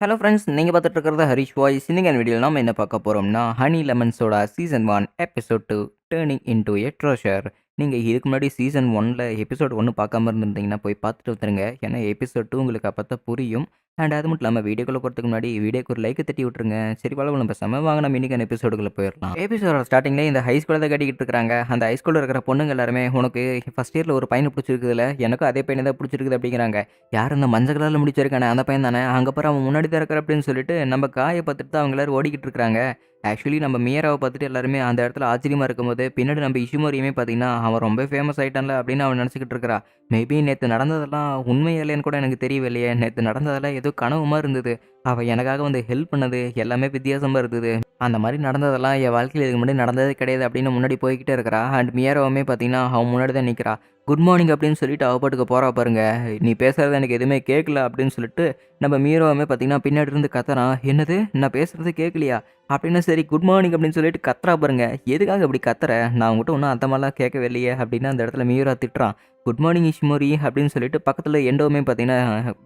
Hello friends, நீங்க பார்த்துட்டு இருக்கிறது ஹரிஷ் வாய்ஸ். இன்னைக்கு வீடியோல நாம என்ன பார்க்க போறோம்னா, ஹனி லெமன்ஸோட season 1 episode 2 turning into a treasure. நீங்க இதுக்கு முன்னாடி சீசன் 1ல எபிசோட் 1 பார்க்காம இருந்திருந்தீங்கன்னா போய் பார்த்துட்டு வந்துருங்க. ஏன்னா எபிசோட் 2 உங்களுக்கு அப்பதான் புரியும். அண்ட் அது மட்டும் இல்லாம வீடியோக்குள்ள போறதுக்கு முன்னாடி வீடியோக்கு ஒரு லைக் தட்டி விட்டுருங்க. சரி வாங்க நம்ம செம வாங்க நம்ம இன்னைக்கான எபிசோடுக்குள்ள போயிடலாம். எபிசோட ஸ்டார்டிங்ல இந்த ஹை ஸ்கூல்ல தான் கட்டிக்கிட்டு இருக்காங்க. அந்த ஹை ஸ்கூல்ல இருக்கிற பொண்ணுங்க எல்லாருமே உனக்கு ஃபர்ஸ்ட் இயர்ல ஒரு பையனை பிடிச்சிருக்குதுல, எனக்கும் அதே பையனை தான் பிடிச்சிருக்குது அப்படிங்கிறாங்க. யார் இந்த மஞ்சள் கலர்ல முடிச்சிருக்கானே அந்த பையன் தானே, அங்க பாரு அவன் முன்னாடி தான் இருக்கிற அப்படின்னு சொல்லிட்டு நம்ம காய பார்த்துட்டு தான் அவங்க எல்லாரும் ஓடிக்கிட்டு இருக்காங்க. ஆக்சுவலி நம்ம மியராவை பார்த்துட்டு எல்லாருமே அந்த இடத்துல ஆச்சரியமா இருக்கும்போது, பின்னாடி நம்ம இஷிமோரியுமே பார்த்தீங்கன்னா, அவன் ரொம்ப ஃபேமஸ் ஆயிட்டான்ல அப்படின்னு அவன் நினச்சுக்கிட்டு இருக்கிறா. மேபி நேத்து நடந்ததெல்லாம் உண்மை இல்லையான்னு கூட எனக்கு தெரியவில்லையே. நேத்து நடந்ததெல்லாம் ஏதோ கனவு மாரி இருந்தது. அவ எனக்காக வந்து ஹெல்ப் பண்ணது எல்லாமே வித்தியாசமா இருந்தது. அந்த மாரி நடந்ததெல்லாம் என் வாழ்க்கையில இதுக்கு முன்னாடி நடந்ததே கிடையாது அப்படின்னு முன்னாடி போய்க்கிட்டே இருக்கிறா. அண்ட் மியராவுமே பார்த்தீங்கன்னா, அவன் முன்னாடி தான் நிக்கிறா. குட் மார்னிங் அப்படின்னு சொல்லிட்டு அவ பாட்டுக்கு போறா பாருங்க. நீ பேசுறது எனக்கு எதுவுமே கேட்கல அப்படின்னு சொல்லிட்டு நம்ம மீரோவுமே பார்த்தீங்கன்னா, பின்னாடி இருந்து கத்துறான். என்னது நான் பேசுறது கேட்கலையா? அப்படின்னு சரி குட் மார்னிங் அப்படின்னு சொல்லிட்டு கத்துறா பாருங்க. எதுக்காக இப்படி கத்துற? நான் உன்கிட்ட ஒன்றும் அந்த மாதிரிலாம் கேட்கவே இல்லையே அப்படின்னு அந்த இடத்துல மீரா திட்டுறான். குட் மார்னிங் இஷ்மோரி அப்படின்னு சொல்லிட்டு பக்கத்தில் எண்டோவுமே பார்த்தீங்கன்னா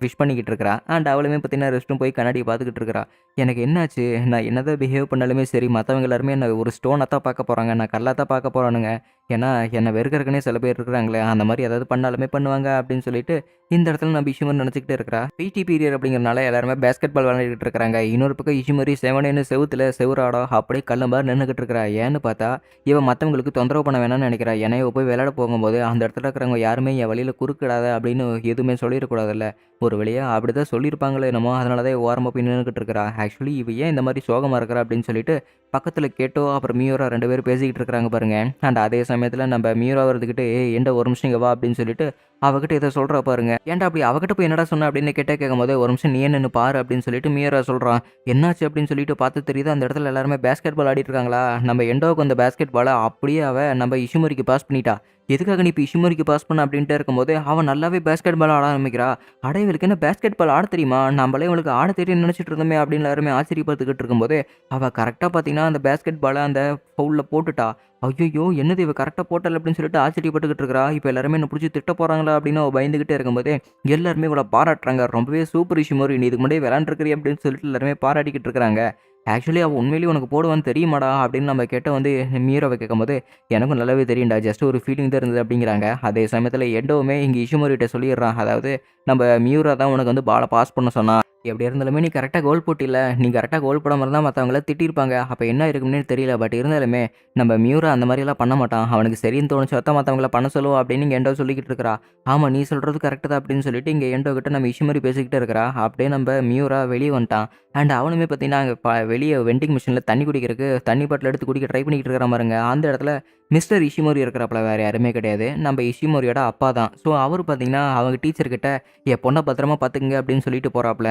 விஷ் பண்ணிக்கிட்டு இருக்கிறா. அண்ட் அவளுமே பார்த்தீங்கன்னா ரெஸ்ட் ரூம் போய் கண்ணாடி பார்த்துக்கிட்டு இருக்கிறா. எனக்கு என்னாச்சு? நான் என்னதான் பிஹேவ் பண்ணாலுமே சரி, மற்றவங்க எல்லாருமே என்ன ஒரு ஸ்டோனை தான் பார்க்க போகிறாங்க, நான் கல்லாக தான் பார்க்க போகிறானுங்க. ஏன்னா என்னை வெறுக்கிறக்குனே சில பேர் இருக்கிறாங்களே, அந்த மாதிரி ஏதாவது பண்ணாலுமே பண்ணுவாங்க அப்படின்னு சொல்லிட்டு இந்த இடத்துல நம்ம இஷ்யூமர் நினச்சிக்கிட்டு இருக்கிறா. பிடி பீரியட் அப்படிங்கிறனால எல்லாருமே பேஸ்கெட் பால் விளையாடிட்டு இருக்கிறாங்க. இன்னொரு பக்கம் இஷ்யூமரி செவனேன்னு செவுத்துல செவுராடோ அப்படியே கல்ல மாதிரி நின்றுக்கிட்டு இருக்கிறா. ஏன்னு பார்த்தா இவன் மற்றவங்களுக்கு தொந்தரவு பண்ண வேணாம்னு நினைக்கிறா. ஏன்னா இவ போய் விளையாட போகும்போது அந்த இடத்துல இருக்கிறவங்க யாருமே என் வழியில் குறுக்கிடாத அப்படின்னு எதுவுமே சொல்லிடக்கூடாதுல்ல. ஒரு வழியா அப்படிதான் சொல்லியிருப்பாங்களோ என்னமோ, அதனால தான் ஓரமாக போய் நின்றுக்கிட்டு இருக்கிறா. ஆக்சுவலி இவ ஏன் இந்த மாதிரி சோகமாக இருக்கிறா அப்படின்னு சொல்லிட்டு பக்கத்தில் கேட்டோ அப்புறம் மியூரா 2 பேரும் பேசிக்கிட்டு இருக்கிறாங்க பாருங்க. அண்ட் அதே சமயத்தில் நம்ம மியூரா வரதுக்கிட்டு ஏன்டா ஒரு நிமிஷம் இங்கே வா அப்படின்னு சொல்லிட்டு அவகிட்ட இதை சொல்கிறா பாருங்க. ஏன்டா அப்படி அவகிட்ட போய் என்னடா சொன்ன அப்படின்னு கேட்கும்போது ஒரு நிமிஷம் நீ நின்று பாரு அப்படின்னு சொல்லிட்டு மியூரா சொல்கிறான். என்னாச்சு அப்படின்னு சொல்லிட்டு பார்த்து தெரியுது அந்த இடத்துல எல்லாருமே பேஸ்கெட் பால் ஆடிட்டு இருக்காங்களா. நம்ம எண்டோவுக்கு அந்த பேஸ்கெட் பாலை அப்படியே நம்ம இஷுமரிக்கு பாஸ் பண்ணிட்டா. எதுக்காக நீ இப்போ இஷுமரிக்கு பாஸ் பண்ண அப்படின்ட்டு இருக்கும்போது அவன் நல்லாவே பேஸ்கெட் பால் ஆட ஆரம்பிக்கிறா. அட இவளுக்கு என்ன பேஸ்கெட் பால் ஆட தெரியுமா? நம்மளே இவளுக்கு ஆட தெரியும் நினச்சிட்டு இருந்தோமே அப்படின்னு எல்லாருமே ஆச்சரியப்பட்டுக்கிட்டு இருக்கும்போது அவள் கரெக்டாக பார்த்தீங்கன்னா அந்த பேஸ்கெட் பாலை அந்த ஃபவுலில் போட்டுட்டா. ஐயோ என்னது இவ கரெக்டாக போட்டல் அப்படின்னு சொல்லிட்டு ஆச்சரியப்பட்டுக்கிட்டு இருக்கிறா. இப்போ எல்லாருமே என்ன பிடிச்சி திட்ட போகிறாங்களா அப்படின்னு அவள் பயந்துக்கிட்டே இருக்கும்போது எல்லாருமே இவளை பாராட்டுறாங்க. ரொம்பவே சூப்பர் இஷ்யூமோரி, நீ இதுக்கு முன்னாடி விளாண்டுருக்கிறீ அப்படின்னு சொல்லிட்டு எல்லாருமே பாராட்டிக்கிட்டு இருக்கிறாங்க. ஆக்சுவலி அவள் உண்மையிலேயே உனக்கு போடுவான்னு தெரியுமாடா அப்படின்னு நம்ம கேட்ட வந்து மீரவை கேட்கும்போது எனக்கும் நல்லாவே தெரியும்டா, ஜஸ்ட் ஒரு ஃபீலிங் தான் இருந்தது அப்படிங்கிறாங்க. அதே சமயத்தில் எண்டோவுமே இங்கே இஷ்யூமோரிட்ட சொல்லிடுறான். அதாவது நம்ம மியூரா தான் உனக்கு வந்து பாலை பாஸ் பண்ண சொன்னா. எப்படி இருந்தாலுமே நீ கரெக்டாக கோல் போட்டில்ல, நீ கரெக்டாக கோல் போடாமல் இருந்தால் மற்றவங்கள திட்டிருப்பாங்க. அப்போ என்ன இருக்கும்னே தெரியல. பட் இருந்தாலுமே நம்ம மியூரா அந்த மாதிரியெல்லாம் பண்ண மாட்டான். அவனுக்கு சரின்னு தோணுச்சு தான் மற்றவங்கள பண்ண சொல்லுவோம் அப்படின்னு இங்கே எண்டோ சொல்லிக்கிட்டு இருக்கிறா. ஆமாம் நீ சொல்கிறது கரெக்டு தான் அப்படின்னு சொல்லிட்டு இங்கே எண்டோ கிட்ட நம்ம இஷ்யூமரி பேசிக்கிட்டு இருக்கிறா. அப்படியே நம்ம மியூரா வெளியே வந்துட்டான். அண்ட் அவனுமே பார்த்தீங்கன்னா அங்கே வெளியே வெண்டிங் மிஷினில் தண்ணி குடிக்கிறதுக்கு தண்ணி பாட்டில் எடுத்து குடிக்க ட்ரை பண்ணிக்கிட்டு இருக்கிற பாருங்க. அந்த இடத்துல மிஸ்டர் இஷிமோரி இருக்கிறப்பல வேறு யாருமே கிடையாது, நம்ம இஷிமோரியோட அப்பா தான். ஸோ அவர் பார்த்தீங்கன்னா அவங்க டீச்சர்கிட்ட என் பொண்ணை பத்திரமா பார்த்துக்குங்க அப்படின்னு சொல்லிட்டு போகிறாப்புல.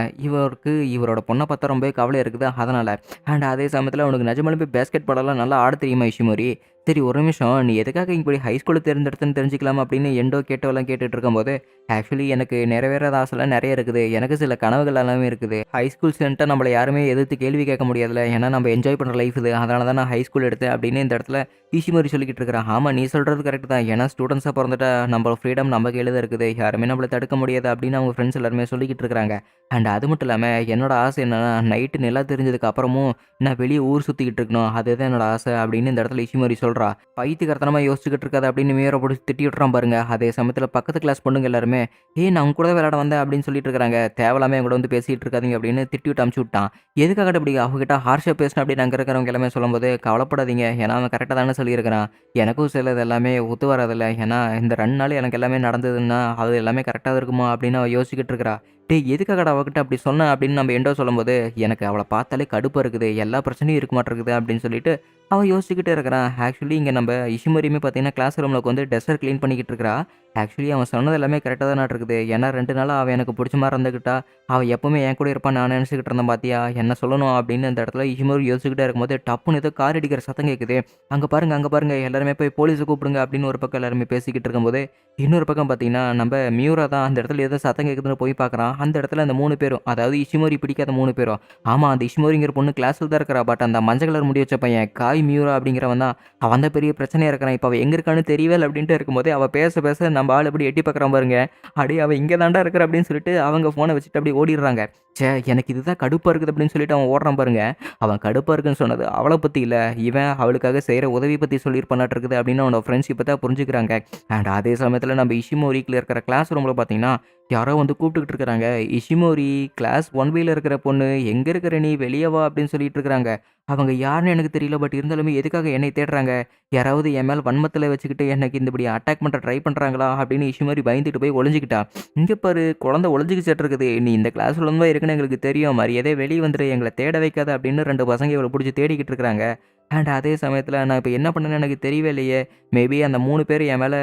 இவரோட பொண்ணை பார்த்தா ரொம்பவே கவலை இருக்குது அதனால். அண்ட் அதே சமயத்தில் உனக்கு நிஜமாலுமே பேஸ்கெட் பாலெல்லாம் நல்லா ஆட தெரியுமா இஷிமோரி? சரி ஒரு நிமிஷம், நீ எதுக்காக இப்படி ஹை ஸ்கூலில் தேர்ந்தெடுத்துன்னு தெரிஞ்சுக்கலாமா அப்படின்னு எண்டோ கேட்டவெல்லாம் கேட்டுட்டு இருக்கும்போது ஆக்சுவலி எனக்கு நிறைவேறாத ஆசைலாம் நிறைய இருக்குது. எனக்கு சில கனவுகள் எல்லாமே இருக்குது. ஹை ஸ்கூல் சென்ட்டை நம்மளை யாருமே எதிர்த்து கேள்வி கேட்க முடியாதுல்ல. ஏன்னா நம்ம என்ஜாய் பண்ணுற லைஃப் இது, அதனால தான் நான் ஹை ஸ்கூல் எடுத்தேன் அப்படின்னு இந்த இடத்துல ஈஷிமோரி சொல்லிக்கிட்டு இருக்கிறான். ஆமாம் நீ சொல்கிறது கரெக்ட் தான். ஏன்னா ஸ்டூடெண்ட்ஸாக பிறந்துட்டா நம்ம ஃப்ரீடம் நம்ம கையில் தான் இருக்குது, யாருமே நம்மளை தடுக்க முடியாது அப்படின்னு அவங்க ஃப்ரெண்ட்ஸ் எல்லாருமே சொல்லிக்கிட்டு இருக்கிறாங்க. அண்ட் அது மட்டும் இல்லாமல் என்னோட ஆசை என்னன்னா நைட்டு நிலா தெரிஞ்சதுக்கு அப்புறமும் நான் வெளியே ஊர் சுற்றிக்கிட்டு இருக்கணும், அதுதான் என்னோட ஆசை அப்படின்னு இந்த இடத்துல இஷிமோரி சொல்கிறா. பைத்தியக்காரத்தனமாக யோசிச்சுக்கிட்டு இருக்காது அப்படின்னு மீரை போட்டு திட்டி விட்டுறான் பாருங்க. அதே சமயத்தில் பக்கத்து கிளாஸ் பொண்ணுங்க எல்லாருமே நான் உங்க கூட விளையாட வந்தேன் அப்படின்னு சொல்லிட்டு இருக்காங்க. தேவையில்லாம என் கூட வந்து பேசிட்டு இருக்காதீங்க அப்படின்னு திட்டி விட்டு அமுச்சு விட்டான். எதுக்காக இப்படி அவங்ககிட்ட ஹார்ஷாக பேசணும் அப்படின்னு அங்கே இருக்கிறவங்க எல்லாமே சொல்லும்போது கவலைப்படாதீங்க, ஏன்னா அவன் கரெக்டாக தானே சொல்லியிருக்கிறான். எனக்கும் சிலது எல்லாமே ஒத்து வராதில்ல. ஏன்னா இந்த 2 நாள் எனக்கு எல்லாமே நடந்ததுன்னா அது எல்லாமே கரெக்டாக இருக்குமா அப்படின்னு அவள் யோசிச்சுக்கிட்டு இருக்கிறா. எதுக்காகடா அவகிட்ட அப்படி சொன்னேன் அப்படின்னு நம்ம எண்டோ சொல்லும்போது எனக்கு அவளை பார்த்தாலே கடுப்பாக இருக்குது, எல்லா பிரச்சனையும் இருக்க மாட்டேருக்குது அப்படின்னு சொல்லிட்டு அவன் யோசிச்சுக்கிட்டே இருக்கிறான். ஆக்சுவலி இங்கே நம்ம இஷிமரியுமே பார்த்தீங்கன்னா கிளாஸ் ரூமில் வந்து டெஸ்ஸர் க்ளீன் பண்ணிக்கிட்டு இருக்கிறா. ஆக்சுவலி அவன் சொன்னது எல்லாமே கரெக்டாக தான் இருக்குது. ஏன்னா 2 நாளாக அவன் எனக்கு பிடிச்ச மாதிரி இருந்துக்கிட்டா, அவள் எப்பவுமே என் கூட இருப்பான் நான் நினச்சிக்கிட்டு இருந்தேன் பார்த்தியா, என்ன சொல்லணும் அப்படின்னு அந்த இடத்துல இஷிமரி யோசிச்சுக்கிட்டே இருக்கும்போது டப்புன்னு ஏதோ கார் அடிக்கிற சத்தம் கேட்குது. அங்கே பாருங்க எல்லாருமே போய் போலீஸை கூப்பிடுங்க அப்படின்னு ஒரு பக்கம் எல்லாருமே பேசிக்கிட்டு இருக்கும்போது இன்னொரு பக்கம் பார்த்தீங்கன்னா நம்ம மியூரா தான் அந்த இடத்துல ஏதோ சத்தம் கேட்குதுன்னு போய் பார்க்குறான். அந்த இடத்துல அந்த 3 பேரும், அதாவது இஷிமோரி பிடிக்காத 3 பேரும், ஆமாம் அந்த இஷிமோரிங்கிற பொண்ணு கிளாஸில் தான் இருக்கிறா. பட் அந்த மஞ்சள் கலர் முடி வச்ச பையன் மியூரா அப்படிங்கிறவன் தான் அவன் தான் பெரிய பிரச்சனையாக இருக்கிறான். இப்போ அவள் எங்கே இருக்கான்னு தெரியவே அப்படின்ட்டு இருக்கும்போது அவள் பேச பேச நம்ம ஆள் எப்படி எட்டி பார்க்குறான் பாருங்க. அடே அவன் இங்கே தான்டா இருக்கிற அப்படின்னு சொல்லிட்டு அவங்க ஃபோனை வச்சுட்டு அப்படியே ஓடிடுறாங்க. ச்சே எனக்கு இதுதான் கடுப்பா இருக்குது அப்படின்னு சொல்லிட்டு அவன் ஓடுறான் பாருங்க. அவன் கடுப்பா இருக்குன்னு சொன்னது அவள பத்தி இல்ல. இவன் அவளுக்காக செய்ற உதவி பத்தி சொல்லியிருப்பானாட்ருக்குது அப்படின்னு அவனோட ஃப்ரெண்ட்ஷிப்ப தான் புரிஞ்சுக்கிறாங்க. அண்ட் அதே சமயத்தில நம்ம இஷிமோரிக்குள்ள இருக்கிற கிளாஸ் ரூம்ல பார்த்தீங்கன்னா, யாரோ வந்து கூப்பிட்டுக்கிட்டு இருக்கிறாங்க. "இஷிமோரி கிளாஸ் 1பில இருக்கிற பொண்ணு, எங்க இருக்கிற நீ? வெளிய வா" அப்படின்னு சொல்லிட்டு இருக்கிறாங்க. அவங்க யாருன்னு எனக்கு தெரியல. பட் இருந்தாலுமே எதுக்காக என்னைய தேடுறாங்க? யாராவது என் மேல வன்மத்தில வச்சுக்கிட்டு எனக்கு இந்த இப்படி அட்டாக் பண்ண ட்ரை பண்றாங்களா? அப்படின்னு இஷிமோரி பயந்துட்டு போய் ஒளிஞ்சுக்கிட்டா. "இங்க பாரு குழந்தை ஒளிஞ்சுக்கிச்சாட்ருக்குது. நீ இந்த கிளாஸ்ல தான் இருக்குன்னு எங்களுக்கு தெரியும். மரியாதையா வெளிய வந்துரு. எங்கள தேட வைக்காத" அப்படின்னு 2 பசங்க இவள புடிச்சு தேடிக்கிட்டு இருக்கிறாங்க. அண்ட் அதே சமயத்தில நான் இப்ப என்ன பண்ணேன்னு எனக்கு தெரியவே இல்லையே. மேபி அந்த 3 பேர் என் மேல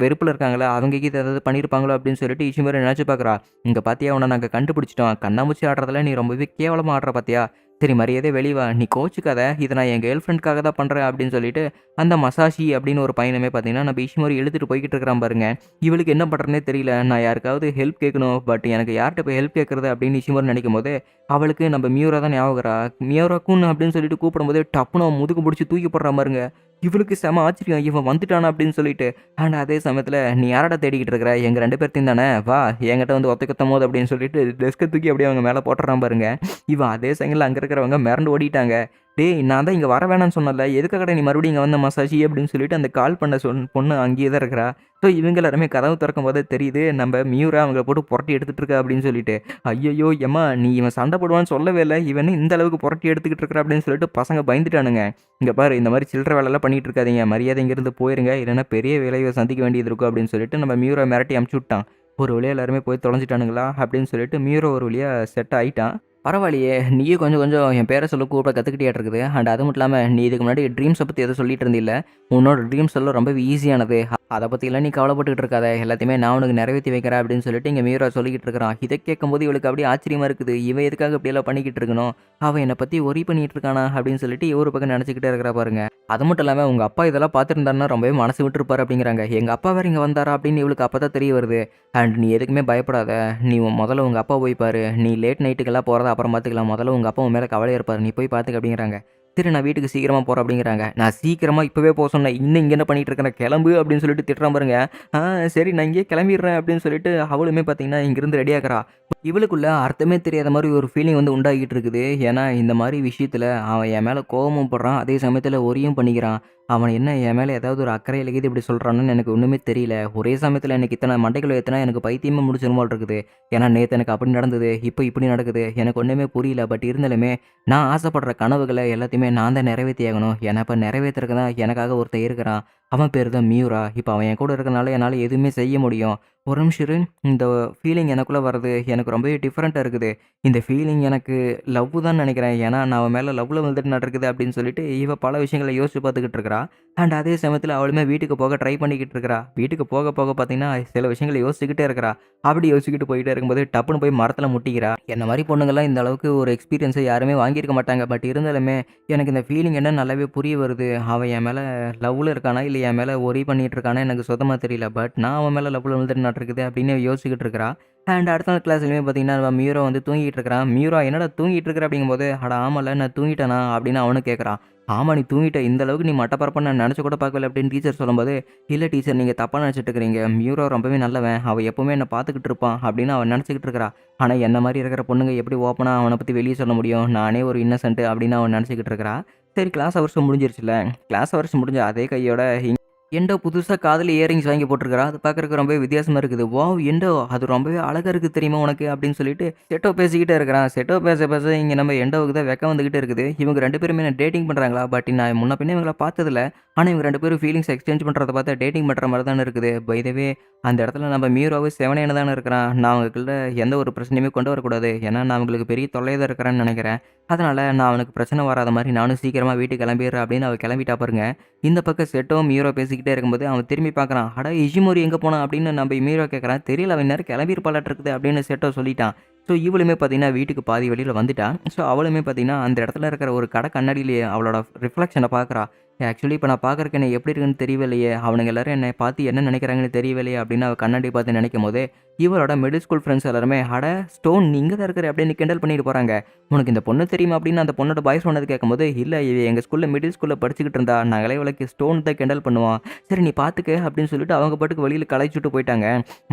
வெறுப்புல இருக்காங்களா? அவங்க கீது ஏதாவது பண்ணியிருப்பாங்களோ அப்படின்னு சொல்லிட்டு இஷிமோரி நெனச்சு பார்க்குறா. "இங்க பாத்தியா உன்ன நாங்க கண்டுபிடிச்சுட்டோம். கண்ணாமூச்சி ஆடுறதுல நீ ரொம்பவே கேவலமா ஆடுற பாத்தியா? சரி மரியாதையா வெளிய வா. நீ கோவிச்சுக்காத. இத நான் என் கேர்ள் ஃப்ரெண்ட்காக தான் பண்றேன்" அப்படின்னு சொல்லிட்டு அந்த மசாஷி அப்படின்னு ஒரு பையனுமே பார்த்தீங்கன்னா, நம்ம இஷிமோரி இழுத்துட்டு போய்க்கிட்டு இருக்கிறான் பாருங்க. இவளுக்கு என்ன பண்றதுன்னே தெரியல. நான் யாருக்காவது ஹெல்ப் கேட்கணும். பட் எனக்கு யார்ட்ட போய் ஹெல்ப் கேட்கறது அப்படின்னு இஷிமோரி நினைக்கும்போது, அவளுக்கு நம்ம மியூரா தான் ஞாபகம் வரா. "மியூரா குன்" அப்படின்னு சொல்லிட்டு கூப்பிடும்போது டப்புனு அவன் முதுகு புடிச்சு தூக்கி போடுறான் பாருங்க. இவளுக்கு செம ஆச்சரியம். இவன் வந்துட்டானா அப்படின்னு சொல்லிட்டு. அண்ட் அதே சமயத்தில, "நீ யாரடா தேடிக்கிட்டு இருக்கிற? எங்க 2 பேர்த்தையும் தானே? வா என்கிட்ட வந்து ஒத்தை குத்தமோது" அப்படின்னு சொல்லிட்டு டெஸ்க்க தூக்கி அப்படியே அவங்க மேல போட்டுறான் பாருங்க. இவன் அதே செகண்ட்ல அங்க இருக்கிறவங்க மிரண்டு ஓடிட்டாங்க. "டேய் நான் தான் இங்க வர வேணான்னு சொன்னேன்ல. எதுக்காகடா நீ மறுபடியும் இங்க வந்த மசாஷி?" அப்படின்னு சொல்லிட்டு அந்த கால் பண்ண பொண்ணு அங்கேயே தான் இருக்கிறா. ஸோ இவங்க எல்லாருமே கதவு திறக்கும்போது தெரியுது, நம்ம மியூரா அவங்கள போட்டு புரட்டி எடுத்துட்டு இருக்கா அப்படின்னு சொல்லிட்டு. "ஐய்யய்யோ! எம்மா நீ இவன் சண்டை போடுவான்னு சொல்லவே இல்ல. இவன் என்ன இந்த அளவுக்கு புரட்டி எடுத்துக்கிட்டு இருக்கிறா" அப்படின்னு சொல்லிட்டு பசங்க பயந்துட்டானுங்க. "இங்க பாரு இந்த மாரி சில்லற வேலைலாம் பண்ணிட்டு இருக்காதீங்க. மரியாதை இங்கிருந்து போயிருங்க. இல்லைன்னா பெரிய விளைவ சந்திக்க வேண்டியது இருக்கும்" அப்படின்னு சொல்லிட்டு நம்ம மியூரா மிரட்டி அனுப்பிச்சு விட்டான். ஒரு வழியா எல்லாருமே போய் தொலைஞ்சுட்டானுங்களா அப்படின்னு சொல்லிட்டு மியூரா ஒரு வழியா செட் ஆயிட்டான். பரவாயில்லையே! நீயும் கொஞ்சம் கொஞ்சம் என் பேர சொல்ல கூப்பிட கத்துக்கிட்டியாட்ருக்குது. அண்ட் அது மட்டும் இல்லாம, நீ இதுக்கு முன்னாடி ட்ரீம்ஸ பத்தி ஏதோ சொல்லிட்டு இருந்தீல்ல? உன்னோட ட்ரீம்ஸ் எல்லாம் ரொம்பவே ஈஸியானது. அத பத்திலாம் நீ கவலைப்பட்டுக்கிட்டு இருக்காத. எல்லாத்தையுமே நான் உனக்கு நிறைவேத்தி வைக்கிறேன் அப்படின்னு சொல்லிட்டு இங்க மீரா சொல்லிக்கிட்டு இருக்கிறான். இத கேட்கும்போது இவளுக்கு அப்படியே ஆச்சரியமா இருக்குது. இவன் எதுக்காக இப்படியெல்லாம் பண்ணிக்கிட்டு இருக்கணும்? அவன் என்ன பத்தி ஒரி பண்ணிட்டு இருக்கானா? அப்படின்னு சொல்லிட்டு ஒரு பக்கம் நினைச்சுக்கிட்டே இருக்கிறா பாருங்க. அது மட்டும் இல்லாம உங்க அப்பா இதெல்லாம் பார்த்துருந்தாருன்னா ரொம்பவே மனசு விட்டுருப்பாரு அப்படிங்கிறாங்க. எங்க அப்பா வேற இங்க வந்தாரா? அப்படின்னு இவளுக்கு அப்பதான் தெரிய வருது. அண்ட் நீ எதுக்குமே பயப்படாத. நீ முதல்ல உங்க அப்பா போய் பாரு. நீ லேட் நைட்டுக்கெல்லாம் போறத அப்புறம் பார்த்துக்கலாம். முதல்ல உங்க அப்பா உன் மேல கவலையா இருப்பாரு. நீ போய் பார்த்துக்க அப்படிங்கிறாங்க. சரி நான் வீட்டுக்கு சீக்கிரமா போறேன் அப்படிங்கிறாங்க. நான் சீக்கிரமா இப்பவே போ சொன்னேன். இன்னும் இங்க என்ன பண்ணிட்டு இருக்கிற? கிளம்பு அப்படின்னு சொல்லிட்டு திட்டுறான் பாருங்க. ஆ சரி நான் இங்கேயே கிளம்பிடுறேன் அப்படின்னு சொல்லிட்டு அவளுமே பார்த்தீங்கன்னா இங்கிருந்து ரெடி ஆகுறா. இவளுக்குள்ள அர்த்தமே தெரியாத மாரி ஒரு ஃபீலிங் வந்து உண்டாகிட்டு இருக்குது. ஏன்னா இந்த மாரி விஷயத்துல அவன் என் மேல கோவமும் படுறான். அதே சமயத்துல ஒரியும் பண்ணிக்கிறான். அவன் என்ன என் மேல ஏதாவது ஒரு அக்கறையில கீது இப்படி சொல்றான்னு எனக்கு ஒண்ணுமே தெரியல. ஒரே சமயத்துல எனக்கு இத்தனை மண்டைக்குள்ள ஏத்துனா எனக்கு பைத்தியமே முடிச்சிரும் போல இருக்குது. ஏன்னா நேத்து எனக்கு அப்படி நடந்தது. இப்போ இப்படி நடக்குது. எனக்கு ஒண்ணுமே புரியல. பட் இருந்தாலுமே நான் ஆசைப்படுற கனவுகள எல்லாத்தையுமே நான் தான் நிறைவேத்தியாகணும். ஏன்னா இப்ப நிறைவேத்துறதுக்கு தான் எனக்காக ஒருத்தன் இருக்கிறான். அவன் பேரு தான் மியூரா. இப்ப அவன் என் கூட இருக்கனால என்னால எதுவுமே செய்ய முடியும். ஒரு நிமிஷம் இரு. இந்த ஃபீலிங் எனக்குள்ள வருது. எனக்கு ரொம்பவே டிஃபரெண்ட்டா இருக்குது. இந்த ஃபீலிங் எனக்கு லவ் தான் நெனைக்கிறேன். ஏன்னா நான் அவன் மேல லவ்ல விழுந்துட்டேனாட்ருக்குது அப்படின்னு சொல்லிட்டு இவ பல விஷயங்கள யோசிச்சு பார்த்துக்கிட்டு இருக்கிறா. அண்ட் அதே சமயத்துல அவளுமே வீட்டுக்கு போக ட்ரை பண்ணிக்கிட்டு இருக்கிறா. வீட்டுக்கு போக போக பார்த்தீங்கன்னா, சில விஷயங்கள யோசிச்சுக்கிட்டே இருக்கிறா. அப்படி யோசிச்சுக்கிட்டு போயிட்டே இருக்கும்போது டப்புன்னு போய் மரத்துல முட்டிக்கிறா. என்ன மாரி பொண்ணுங்கலாம் இந்த அளவுக்கு ஒரு எக்ஸ்பீரியன்ஸ யாருமே வாங்கியிருக்க மாட்டாங்க. பட் இருந்தாலுமே எனக்கு இந்த ஃபீலிங் என்னன்னு நல்லாவே புரிய வருது. அவன் என் மேல லவ்ல இருக்கானா? இல்ல என் மேல ஒரி பண்ணிட்டு இருக்கானா? எனக்கு சுத்தமா தெரியல. பட் நான் அவன் மேல லவ்ல விழுந்துட்டேனாட்ருக்குது அப்படின்னு யோசிச்சுக்கிட்டு இருக்கிறா. அண்ட் அடுத்த நாள் கிளாஸ்லயுமே பார்த்தீங்கன்னா, நம்ம மியூரா வந்து தூங்கிட்டு இருக்கிறான். மியூரா என்னடா தூங்கிட்டு இருக்கிற அப்படிங்கும்போது, அட ஆமால்ல நான் தூங்கிட்டேனா? அப்படின்னு அவனும் கேட்குறான். ஆமா நீ தூங்கிட்ட. இந்த அளவுக்கு நீ மட்டப்பரப்பன்னு நான் நெனச்சு கூட பார்க்கல அப்படின்னு டீச்சர் சொல்லும்போது, இல்ல டீச்சர் நீங்க தப்பா நெனச்சுட்டு இருக்கிறீங்க. மியூரா ரொம்பவே நல்லவன். அவன் எப்பவுமே என்ன பார்த்துக்கிட்டு இருப்பான் அப்படின்னு அவன் நெனச்சுக்கிட்டு இருக்கிறா. ஆனா என்ன மாரி இருக்கிற பொண்ணுங்க எப்படி ஓப்பனா அவன பத்தி வெளிய சொல்ல முடியும்? நானே ஒரு இன்னசென்ட் அப்படின்னு அவன் நெனச்சுக்கிட்டு இருக்கிறா. சரி கிளாஸ் ஹவர்ஸ் முடிஞ்சிருச்சுல்ல. கிளாஸ் ஹவர்ஸ் முடிஞ்ச அதே கையோட என்டோ புதுசா காதுல இயரிங்ஸ் வாங்கி போட்டுருக்கிறா. அது பார்க்கறக்கு ரொம்பவே வித்தியாசமா இருக்குது. வாவ்! என்டோ அது ரொம்பவே அழகா இருக்கு தெரியுமா உனக்கு? அப்படின்னு சொல்லிட்டு செட்டோ பேசிக்கிட்டே இருக்கிறான். செட்டோ பேச பேச இங்க நம்ம எண்டோவுக்கு தான் வெக்கம் வந்துகிட்டே இருக்குது. இவங்க 2 பேருமே என்ன டேட்டிங் பண்றாங்களா? பட் நான் முன்ன பின்ன இவங்கள பார்த்ததில்ல. ஆனா இவங்க 2 பேரும் ஃபீலிங்ஸ் எக்ஸ்சேஞ்ச் பண்றத பார்த்தா டேட்டிங் பண்ற மாரி தானே இருக்குது. பை த வே அந்த இடத்துல நம்ம மியூராவும் செவனேன்னு தானே இருக்கிறான். நான் அவங்களுக்குள்ள எந்த ஒரு பிரச்சனையுமே கொண்டு வரக்கூடாது. ஏன்னா நான் அவங்களுக்கு பெரிய தொல்லையா தான் இருக்கிறேன்னு நெனைக்கிறேன். அதனால நான் அவனுக்கு பிரச்சனை வராத மாரி நானும் சீக்கிரமா வீட்டுக்கு கிளம்பிடுறேன் அப்படின்னு அவ கிளம்பிட்டா பாருங்க. இந்த பக்கம் செட்டோவும் மியூரோ பேசிக்கிட்டே இருக்கும்போது அவன் திரும்பி பார்க்குறான். அட இஷிமோரி எங்கே போனான் அப்படின்னு நம்ம மியூரோ கேட்குறான். தெரியல அவன் நேரம் கிளம்பியிருப்பாளாட்ருக்குது அப்படின்னு செட்டோ சொல்லிட்டான். ஸோ இவளுமே பார்த்தீங்கன்னா வீட்டுக்கு பாதி வழியில வந்துட்டா. ஸோ அவளுமே பார்த்தீங்கன்னா அந்த இடத்துல இருக்கிற ஒரு கடை கண்ணாடியிலேயே அவளோட ரிஃப்ளெக்ஷனை பார்க்குறா. ஆக்சுவலி இப்போ நான் பார்க்குறக்கு என்ன எப்படி இருக்குன்னு தெரியவில்லையே. அவனுங்க எல்லாரும் என்னை பார்த்து என்ன நினைக்கிறாங்கன்னு தெரியவில்லையே அப்படின்னு அவள் கண்ணாடி பார்த்து நினைக்கும் போதே இவளோட மிடில் ஸ்கூல் ஃப்ரெண்ட்ஸ் எல்லாருமே, "அட ஸ்டோன் நீ இங்க தான் இருக்கிற" அப்படின்னு கிண்டல் பண்ணிட்டு போறாங்க. "உனக்கு இந்த பொண்ணு தெரியுமா?" அப்படின்னு அந்த பொண்ணோட பாய் சொன்னது கேட்கும்போது, "இல்ல இவ எங்க ஸ்கூல்ல மிடில் ஸ்கூல்ல படிச்சுக்கிட்டு இருந்தா. நாங்களே இவளுக்கு ஸ்டோன் தான் கிண்டல் பண்ணுவோம். சரி நீ பார்த்துக்க" அப்படின்னு சொல்லிட்டு அவங்க பாட்டுக்கு வெளியில கலாய்ச்சுட்டு போயிட்டாங்க.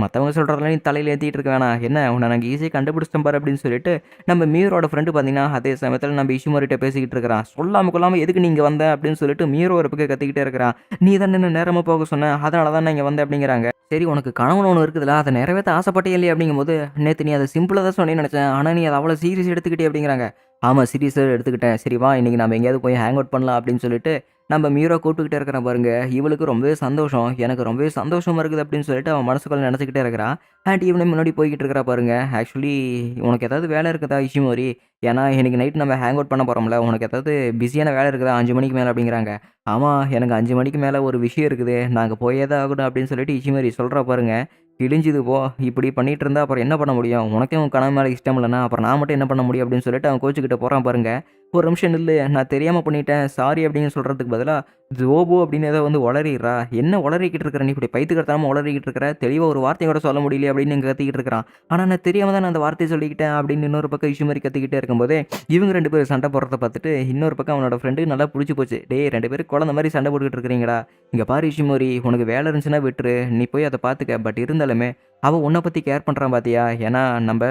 மத்தவங்க சொல்றதெல்லாம் நீ தலையில ஏத்திட்டு இருக்க வேணாம். என்ன உன்ன நாங்க ஈஸியா கண்டுபிடிச்சிட்டோம் பாரு அப்படின்னு சொல்லிட்டு, நம்ம மியூரோட ஃப்ரெண்டு பார்த்தீங்கன்னா, அதே சமயத்தில நம்ம இஷிமோரிட்ட பேசிக்கிட்டு இருக்கிறான். சொல்லாம கொள்ளாம எதுக்கு நீ இங்க வந்த அப்படின்னு சொல்லிட்டு மியூரோ ஒரு பக்கம் கத்திக்கிட்டே இருக்கிறான். "நீ தானே என்ன நேரமா போக சொன்ன. அதனால தான் நான் இங்க வந்தேன்" அப்படிங்கிறாங்க. சரி உனக்கு கனவுன்னு ஒண்ணு இருக்குதுல்ல, அத நிறைவேத்த ஆசைப்பட்டியா இல்லையா அப்படிங்கும்போது, "நேத்து நீ அத சிம்பிளா தான் சொன்னேன்னு நெனச்சேன். ஆனா நீ அத அவ்வளோ சீரியஸா எடுத்துக்கிட்டியே" அப்படிங்கிறாங்க. "ஆமா சீரியஸா எடுத்துக்கிட்டேன். சரி வா இன்னைக்கு நாம எங்கேயாவது போய் ஹேங் அவுட் பண்ணலாம்" அப்படின்னு சொல்லிட்டு, நம்ம மியூரோ கூப்பிட்டுக்கிட்டே இருக்கிறான் பாருங்க. இவளுக்கு ரொம்பவே சந்தோஷம். எனக்கு ரொம்பவே சந்தோஷமா இருக்குது அப்படின்னு சொல்லிட்டு அவன் மனசுக்குள்ள நெனச்சுக்கிட்டே இருக்கிறான். இவனே முன்னாடி போய்க்கிட்டு இருக்கிறா பாருங்க. ஆக்சுவலி "உனக்கு ஏதாவது வேலை இருக்குதா இஷிமோரி? ஏன்னா இன்னைக்கு நைட் நம்ம ஹேங் அவுட் பண்ண போறோம்ல. உனக்கு ஏதாவது பிஸியான வேலை இருக்குதா 5 மணிக்கு மேல?" அப்படிங்கிறாங்க. "ஆமா எனக்கு 5 மணிக்கு மேல ஒரு விஷயம் இருக்குது. நான் அங்க போயே தான் ஆகணும்" அப்படின்னு சொல்லிட்டு இஷிமோரி சொல்றா பாருங்க. "கிழிஞ்சுது போ. இப்படி பண்ணிட்டு இருந்தா அப்புறம் என்ன பண்ண முடியும்? உனக்கே உன் கனவு மேல இஷ்டம் இல்லன்னா, அப்புறம் நான் மட்டும் என்ன பண்ண முடியும்?" அப்படின்னு சொல்லிட்டு அவன் கோச்சுக்கிட்டு போறான் பாருங்க. "ஒரு நிமிஷம் நில்லு. நான் தெரியாம பண்ணிட்டேன். சாரி" அப்படின்னு சொல்றதுக்கு பதிலா, "ஜோபோ" அப்படின்னு ஏதோ வந்து ஒளறிர்றா. "என்ன ஒளறிக்கிட்டு இருக்கிற நீ? இப்படி பைத்தியக்காரத்தனமா ஒளறிக்கிட்டு இருக்கிற. தெளிவா ஒரு வார்த்தை கூட சொல்ல முடியலையே" அப்படின்னு இங்க கத்திக்கிட்டு இருக்கிறான். "ஆனா நான் தெரியாம தான் நான் அந்த வார்த்தைய சொல்லிக்கிட்டேன்" அப்படின்னு இன்னொரு பக்கம் இஷிமோரி கத்திக்கிட்டே இருக்கும்போதே, இவங்க 2 பேரும் சண்டை போடுறத பார்த்துட்டு, இன்னொரு பக்கம் அவனோட ஃப்ரெண்டுக்கு நல்லா புடிச்சு போச்சு. "டேய் 2 பேரும் குழந்தை மாரி சண்டை போட்டுக்கிட்டு இருக்கிறீங்கடா. இங்க பாரு இஷிமோரி, உனக்கு வேலை இருந்துச்சுன்னா விட்டுரு. நீ போய் அத பார்த்துக்க. பட் இருந்தாலுமே அவ உன்ன பத்தி கேர் பண்றான் பார்த்தியா? ஏன்னா நம்ப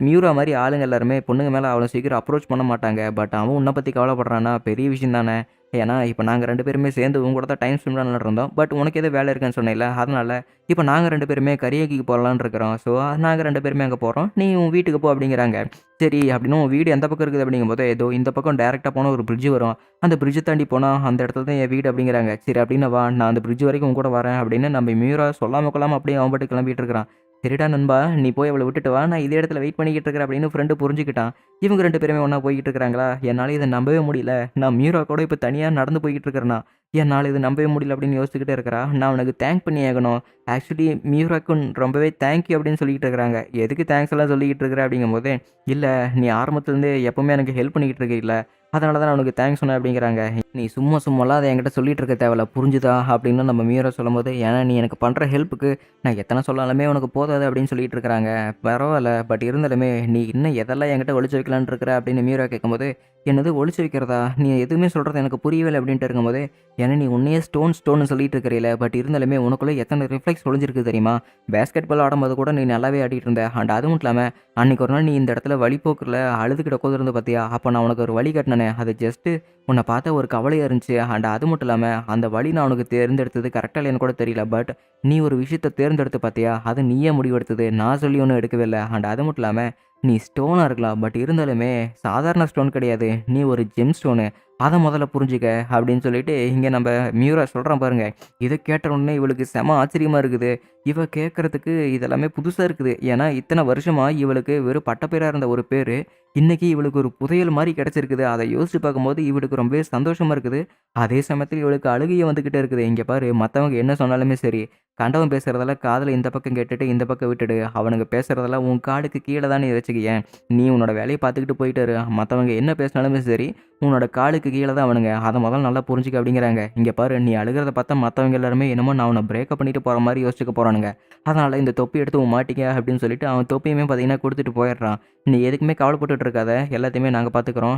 மியூரா மாரி ஆளுங்க எல்லாருமே பொண்ணுங்க மேல அவ்வளோ சீக்கிரம் அப்ரோச் பண்ண மாட்டாங்க. பட் அவன் உன்ன பத்தி கவலைப்படுறான்னா பெரிய விஷயம் தானே. ஏன்னா இப்ப நாங்க 2 பேருமே சேர்ந்து உன் கூட தான் டைம் ஸ்பெண்ட் பண்ணலாம்னு இருந்தோம். பட் உனக்கு ஏதோ வேலை இருக்குன்னு சொன்னேல்ல. அதனால இப்ப நாங்க 2 பேருமே கரியாக்கிக்கு போலான்னு இருக்கிறோம். ஸோ நாங்க 2 பேருமே அங்க போறோம். நீ உன் வீட்டுக்கு போ" அப்படிங்கிறாங்க. சரி அப்படின்னு உன் வீடு எந்த பக்கம் இருக்குது அப்படிங்கும்போது, "ஏதோ இந்த பக்கம் டைரக்ட்டா போனா ஒரு பிரிட்ஜ் வரும். அந்த பிரிட்ஜ தாண்டி போனா அந்த இடத்துல தான் என் வீடு" அப்படிங்கிறாங்க. "சரி அப்படின்னு வா. நான் அந்த பிரிட்ஜ் வரைக்கும் உன் கூட வரேன்" அப்படின்னு நம்ம மியூரா சொல்லாம கொள்ளாம அப்படியே அவன் பாட்டுக்கு கிளம்பிட்டு இருக்கிறான். "சரிடா நண்பா, நீ போய் அவள விட்டுட்டு வா. நான் இதே இடத்துல வெயிட் பண்ணிக்கிட்டு இருக்கிறேன்" அப்படின்னு ஃப்ரெண்டு புரிஞ்சுக்கிட்டான். இவங்க 2 பேருமே ஒண்ணா போய்க்கிட்டு இருக்கிறாங்களா, என்னால இத நம்பவே முடியல. நான் மியூரா கூட இப்ப தனியா நடந்து போய்க்கிட்டு இருக்கிறேனா, என்னால இத நம்பவே முடியல அப்படின்னு யோசிச்சுக்கிட்டே இருக்கிறா. நான் அவனுக்கு தேங்க் பண்ணி ஆகணும். ஆக்சுவலி மியூராக்கு ரொம்பவே தேங்க் யூ அப்படின்னு சொல்லிக்கிட்டு இருக்கிறாங்க. "எதுக்கு தேங்க்ஸ் எல்லாம் சொல்லிக்கிட்டு இருக்கிற?" அப்படிங்கும்போது, "இல்ல நீ ஆரம்பத்துலேருந்தே எப்பவுமே எனக்கு ஹெல்ப் பண்ணிக்கிட்டு இருக்கீல்ல. அதனால தான் நான் உனக்கு தேங்க்ஸ் சொன்னேன்" அப்படிங்கிறாங்க. "நீ சும்மாலாம் அத என்கிட்ட சொல்லிட்டு இருக்க தேவையில்ல. புரிஞ்சுதா?" அப்படின்னு நம்ம மியூரா சொல்லும்போது, "ஏன்னா நீ எனக்கு பண்ற ஹெல்ப்புக்கு நான் எத்தனை சொன்னாலுமே உனக்கு போதாது" அப்படின்னு சொல்லிட்டு இருக்கிறாங்க. "பரவால்ல. பட் இருந்தாலுமே நீ இன்னும் எதெல்லாம் என்கிட்ட ஒளிச்சு வைக்கலான்னு இருக்கிற?" அப்படின்னு மியூரா கேட்கும்போது, "என்னது ஒளிச்சு வைக்கிறதா? நீ எதுவுமே சொல்றது எனக்கு புரியவே இல்ல" அப்படின்ட்டு இருக்கும்போது, "ஏன்னா நீ உன்னையே ஸ்டோன்னு சொல்லிட்டு இருக்கிறீல. பட் இருந்தாலுமே உனக்குள்ள எத்தனை ரிஃப்ளெக்ஸ் ஒளிஞ்சிருக்கு தெரியுமா? பேஸ்கெட் பால் ஆடும்போது கூட நீ நல்லாவே ஆடிட்டு இருந்த. அண்ட் அதுவும் இல்லாம அன்னைக்கு ஒரு நாள் நீ இந்த இடத்துல வழிப்போக்குல அழுதுகிட்டு உட்காந்துருந்த பார்த்தியா? அப்போ நான் உனக்கு ஒரு வழி காட்டுனேனே, அது ஜஸ்ட்டு உன்னை பார்த்தா ஒரு கவலையா இருந்துச்சு. அண்ட் அது மட்டும் இல்லாம அந்த வழி நான் உனக்கு தேர்ந்தெடுத்தது கரெக்ட்டா இல்லையான்னு கூட தெரியல. பட் நீ ஒரு விஷயத்த தேர்ந்தெடுத்து பார்த்தியா? அது நீயே முடிவெடுத்தது. நான் சொல்லி ஒண்ணும் எடுக்கவே இல்ல. அண்ட் அது மட்டும் இல்லாம நீ ஸ்டோனா இருக்கலாம். பட் இருந்தாலுமே சாதாரண ஸ்டோன் கிடையாது. நீ ஒரு ஜெம் ஸ்டோனு. அத முதல்ல புரிஞ்சுக்க" அப்படின்னு சொல்லிட்டு இங்க நம்ம மியூரா சொல்றான் பாருங்க. இத கேட்ட உடனே இவளுக்கு செம ஆச்சரியமா இருக்குது. இவ கேட்கறதுக்கு இதெல்லாமே புதுசா இருக்குது. ஏன்னா இத்தன வருஷமா இவளுக்கு வெறும் பட்டப்பேரா இருந்த ஒரு பேரு, இன்னைக்கு இவளுக்கு ஒரு புதையல் மாரி கிடைச்சிருக்குது. அத யோசிச்சு பார்க்கும்போது இவளுக்கு ரொம்பவே சந்தோஷமா இருக்குது. அதே சமயத்துல இவளுக்கு அழுகையும் வந்துகிட்டே இருக்குது. இங்க பாரு மத்தவங்க என்ன சொன்னாலுமே சரி, கண்டவன் பேசுறதெல்லாம் காதுல இந்த பக்கம் கேட்டுட்டு இந்த பக்கம் விட்டுடு. அவனுங்க பேசுறதெல்லாம் உன் காதுக்கு கீழ தான் நீ வச்சுக்கயேன். நீ உன்னோட வேலைய பார்த்துக்கிட்டு போயிட்டு இரு. மத்தவங்க என்ன பேசினாலுமே சரி, உன்னோட காலுக்கு கீழ தான் அவனுங்க. அத முதல்ல நல்லா புரிஞ்சுக்க அப்படிங்கிறாங்க. இங்க பாரு நீ அழுகுறத பார்த்தா மத்தவங்க எல்லாருமே என்னமோ நான் உன்ன பிரேக்கப் பண்ணிட்டு போற மாரி யோசிச்சுக்க போறானுங்க. அதனால இந்த தொப்பி எடுத்து உன் மாட்டிக்க அப்படின்னு சொல்லிட்டு அவன் தொப்பியுமே பார்த்தீங்கன்னா குடுத்துட்டு போயிடுறான். "நீ எதுக்குமே கவலைப்பட்டுட்டு இருக்காத. எல்லாத்தையுமே நாங்க பார்த்துக்கிறோம்.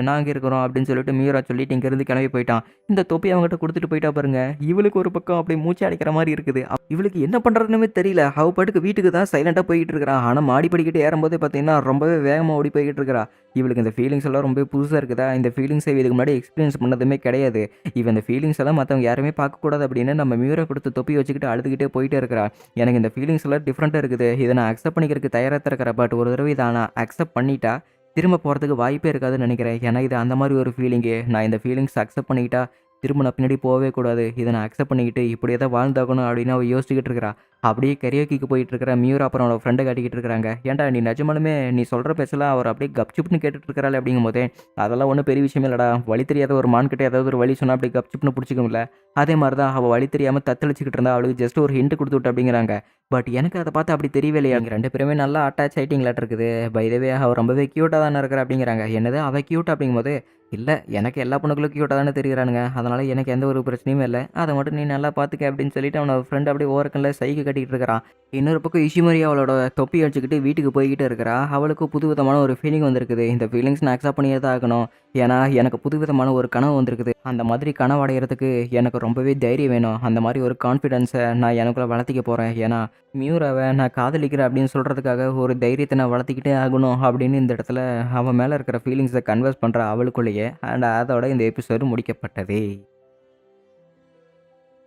நாங்க இருக்கிறோம்" அப்படின்னு சொல்லிட்டு மியூரா சொல்லிட்டு இங்கேருந்து கிளம்பி போயிட்டான். இந்த தொப்பி அவன்கிட்ட குடுத்துட்டு போயிட்டா பாருங்க. இவளுக்கு ஒரு பக்கம் அப்படியே மூச்சு அடைக்கிற மாரி இருக்குது. இவளுக்கு என்ன பண்றதுன்னுமே தெரியல. அவ பாட்டுக்கு வீட்டுக்கு தான் சைலன்ட்டா போய்க்கிட்டு இருக்கிறா. ஆனா மாடி படிக்கட்டு ஏறும்போதே பார்த்தீங்கன்னா, ரொம்பவே வேகமா ஓடி போய்க்கிட்டு இருக்கிறா. இவளுக்கு இந்த ஃபீலிங்ஸ் எல்லாம் ரொம்பவே புதுசா இருக்குதா. இந்த ஃபீலிங்ஸ இதுக்கு முன்னாடி எக்ஸ்பீரியன்ஸ் பண்ணதுமே கிடையாது. இவ இந்த ஃபீலிங்ஸ் எல்லாம் மத்தவங்க யாருமே பார்க்கக்கூடாது அப்படின்னு நம்ம மியூரா குடுத்த தொப்பி வச்சுக்கிட்டு அழுதுகிட்டே போயிட்டே இருக்கிறா. "எனக்கு இந்த ஃபீலிங்ஸ் எல்லாம் டிஃப்ரெண்ட்டா இருக்குது. இத நான் அக்செப்ட் பண்ணிக்கிறதுக்கு தயாரா தான் இருக்கிறேன். பட் ஒரு தடவை இத நான் அக்செப்ட் பண்ணிட்டா, திரும்ப போறதுக்கு வாய்ப்பே இருக்காதுன்னு நினைக்கிறேன். ஏன்னா இது அந்த மாரி ஒரு ஃபீலிங்கு. நான் இந்த ஃபீலிங்ஸ் அக்செப்ட் பண்ணிக்கிட்டா, திரும்ப நான் பின்னாடி போவே கூடாது. இத நான் அக்செப்ட் பண்ணிக்கிட்டு இப்படியே தான் வாழ்ந்தாகணும்" அப்படின்னு அவ யோசிச்சுக்கிட்டு இருக்கிறா. அப்படியே கரியோகிக்கு போயிட்டு இருக்கிற மியூரா அப்புறம் அவனோட ஃப்ரெண்ட காட்டிக்கிட்டு இருக்கிறாங்க. "ஏன்டா நீ நிஜமாலுமே நீ சொல்ற பேச்செல்லாம் அவர் அப்படியே கப்சுப்னு கேட்டுட்டு இருக்கிறாளே" அப்படிங்கும்போதே, "அதெல்லாம் ஒண்ணும் பெரிய விஷயம் இல்லடா. வழி தெரியாத ஒரு மான் கிட்ட ஏதாவது ஒரு வழி சொன்னா அப்படியே கப்சுப்னு புடிச்சுக்கும்ல. அதே மாரி தான் அவ வழி தெரியாம தத்தளிச்சுக்கிட்டு இருந்தா. அவளுக்கு ஜஸ்ட் ஒரு ஹிண்ட் குடுத்து விட்டேன்" அப்படிங்கிறாங்க. பட் எனக்கு அத பார்த்து அப்படி தெரியவே இல்லையா. நீங்க 2 பேருமே நல்லா அட்டாச் ஆயிட்டீங்களாட்ருக்குது. பை த வே அவ ரொம்பவே கியூட்டா தானே இருக்கிறா அப்படிங்கிறாங்க. என்னது அவ கியூட் அப்படிங்கும்போது, இல்ல எனக்கு எல்லா பொண்ணுங்களும் கியூட்டா தானே தெரியுறானுங்க. அதனால எனக்கு எந்த ஒரு பிரச்சனையும் இல்ல. அத மட்டும் நீ நல்லா பார்த்துக்க அப்படின்னு சொல்லிட்டு அவனோட ஃப்ரெண்ட் அப்படியே ஓரக்கண்ல சைகை காட்டிட்டு இருக்கிறான். இன்னொரு பக்கம் இஷிமரி அவளோட தொப்பி அடிச்சுக்கிட்டு வீட்டுக்கு போய்க்கிட்டு இருக்கிறா. அவளுக்கு புதுவிதமான ஒரு ஃபீலிங் வந்திருக்குது. இந்த ஃபீலிங்ஸ் நான் அக்செப்ட் பண்ணியே தான் ஆகணும். ஏன்னா எனக்கு புதுவிதமான ஒரு கனவு வந்திருக்குது. அந்த மாதிரி கனவு அடையறதுக்கு எனக்கு ரொம்பவே தைரியம் வேணும். அந்த மாதிரி ஒரு கான்ஃபிடன்ஸ நான் எனக்குள்ள வளர்த்திக்க போறேன். ஏன்னா மியூராவ நான் காதலிக்கிறேன் அப்படின்னு சொல்றதுக்காக ஒரு தைரியத்த நான் வளர்த்திக்கிட்டே ஆகணும் அப்படின்னு இந்த இடத்துல அவன் மேல இருக்கிற ஃபீலிங்ஸ கன்வெர்ஸ் பண்றா அவளுக்குள்ளேயே. அண்ட் அதோட இந்த எபிசோடு முடிக்கப்பட்டது.